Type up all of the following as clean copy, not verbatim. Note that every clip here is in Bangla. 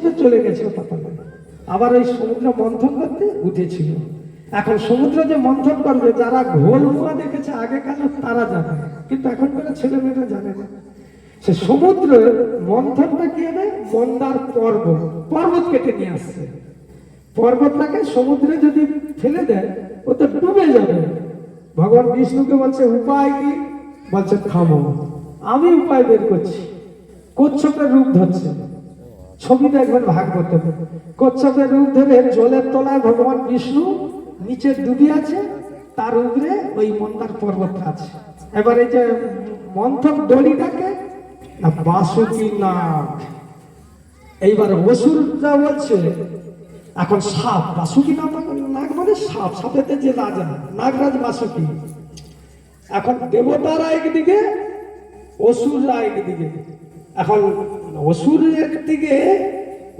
সমুদ্রে চলে গেছিল পাতালে, আবার ওই সমুদ্র মন্থন করতে উঠেছিল। এখন সমুদ্র যে মন্থন করবে, যারা ঘোল মুয়া দেখেছে আগেকার তারা জানে, কিন্তু এখনকার ছেলেমেয়েরা জানে না। সে সমুদ্রের মন্থনটা কি হবে, মন্দার পর্বত কেটে নিয়ে আসছে। পর্বতটাকে সমুদ্রে যদি ফেলে দেয় ও তো ডুবে যাবে। ভগবান বিষ্ণুকে বলছে উপায় কি, বলছে থামো, আমি উপায় বের করছি। কচ্ছপের রূপ ধরছে, ছবিটা একবার ভাগ করতে হবে। কচ্ছপের রূপ ধরে জলের তলায় ভগবান বিষ্ণু নিচে ডুবে আছে, তার উপরে ওই মন্দার পর্বত আছে। এবার এই যে মন্থন দড়িটাকে না বাসুকি নাগ, এইবার অসুররা বলছে এখন সাপ, বাসুকি নাগ মানে সাপ, সাপেতে যে রাজা নাগরাজ বাসুকি। এখন দেবতারা একদিকে, অসুররা একদিকে। এখন অসুরের দিকে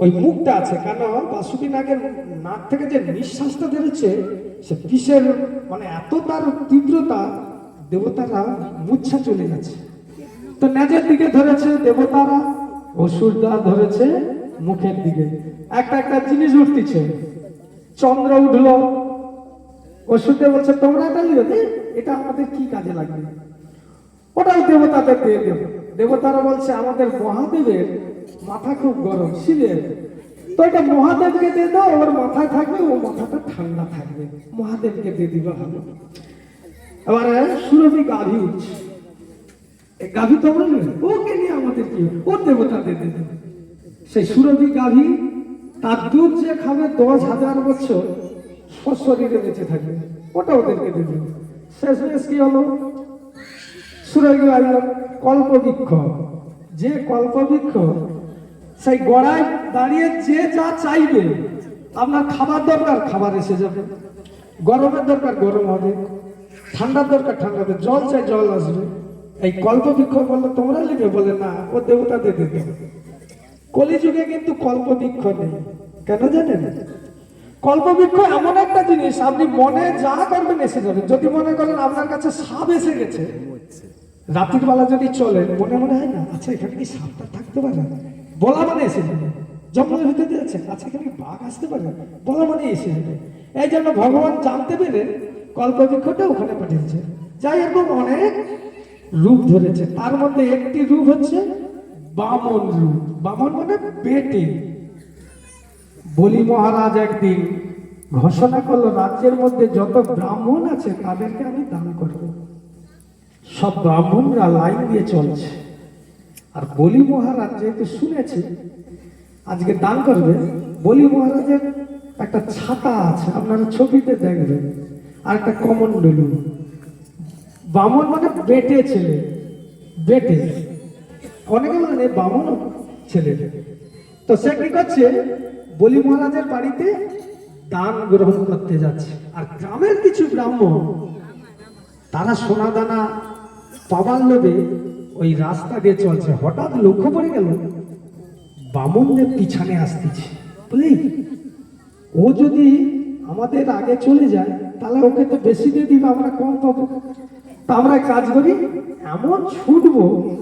ওই মুখটা আছে, কেন বাসুকি নাগের নাক থেকে যে নিঃশ্বাসটা বেরোচ্ছে সে বিষের মানে এত তার তীব্রতা, দেবতারা মূর্ছা চলে যাচ্ছে। তো নেজের দিকে ধরেছে দেবতারা, অসুররা ধরেছে মুখের দিকে। একটা একটা জিনিস উঠতেছে, চন্দ্র উঠলো, অসুরদের বলছে তোমরা এটা নিবে, এটা আমাদের কি কাজে লাগবে, ওটাই দেবতাদের দিয়ে দেবো। দেবতারা বলছে আমাদের মহাদেবের মাথা খুব গরম, শিবের, তো এটা মহাদেবকে দিয়ে দাও, ওর মাথায় থাকবে, ও মাথাটা ঠান্ডা থাকবে, মহাদেবকে দিয়ে দিবা ভালো। এবারে সুরভি গাভী উঠছে, গাভী তোমরা নেবে, ওকে নিয়ে আমাদের কি, ও দেবতাদের দিয়ে দেবে। সেই সুরভি গাভী, তার দুধ যে খাবে 10,000 বছর শরীরে বেঁচে থাকবে, ওটা ওদেরকে দিয়ে দেবে। শেষ কি হলো, সুরভি গাভী কল্পবৃক্ষ, যে কল্পবৃক্ষ সেই গড়ায় দাঁড়িয়ে যে যা চাইবে, আপনার খাবার দরকার খাবার এসে যাবে, গরমের দরকার গরম হবে, ঠান্ডার দরকার ঠান্ডা হবে, জল চাই জল আসবে। এই কল্পবৃক্ষ বললো তোমরা নেবে, বলে না ও দেবতাদের দিতে হবে। কলিযুগে কিন্তু কল্পবৃক্ষ নেই, কেন জানেন? কল্পবৃক্ষ এমন একটা জিনিস, আপনি মনে যা করবেন এসে যাবে। যদি মনে করেন আপনার কাছে সাপ এসে গেছে, রাতের বেলা যদি চলেন, মনে মনে হয় না আচ্ছা এখানে কি সাপটা থাকতে পারে, বলা মানে এসে যাবে। জঙ্গলের ভিতরে যাচ্ছে, আচ্ছা এখানে কি বাঘ আসতে পারে, বলা মানে এসে যাবে। এই জন্য ভগবান জানতে পেরে কল্পবৃক্ষটা ওখানে পাঠিয়েছে। যাই এরকম অনেক রূপ ধরেছে, তার মধ্যে একটি রূপ হচ্ছে বামন রূপ। বামন মানে বেটে। বলি মহারাজ একদিন ঘোষণা করলো রাজ্যের মধ্যে যত ব্রাহ্মণ আছে তাদেরকে আমি দান করবো। সব ব্রাহ্মণরা লাইন দিয়ে চলছে, আর বলি মহারাজ যেহেতু শুনেছে আজকে দান করবে, বলি মহারাজের একটা ছাতা আছে, আপনারা ছবিতে দেখবেন, আর একটা কমণ্ডলু। বামন মানে বেটে ছেলে, বেটে, অনেকে বলেন এই বামন ছেলে। তো সে কি করছে, বলি মহারাজের বাড়িতে দান গ্রহণ করতে যাচ্ছে। আর গ্রামের কিছু ব্রাহ্মণ তারা সোনা দানা পাবার লোভে ওই রাস্তা দিয়ে চলছে। হঠাৎ লক্ষ্য পড়ে গেল বামনদের পিছনে আসতেছে, বুঝলি, ও যদি আমাদের আগে চলে যায় তাহলে ওকে তো বেশি দিয়ে দিবে, আমরা কম পাবো। তা আমরা কাজ করি, এমন ছুটবো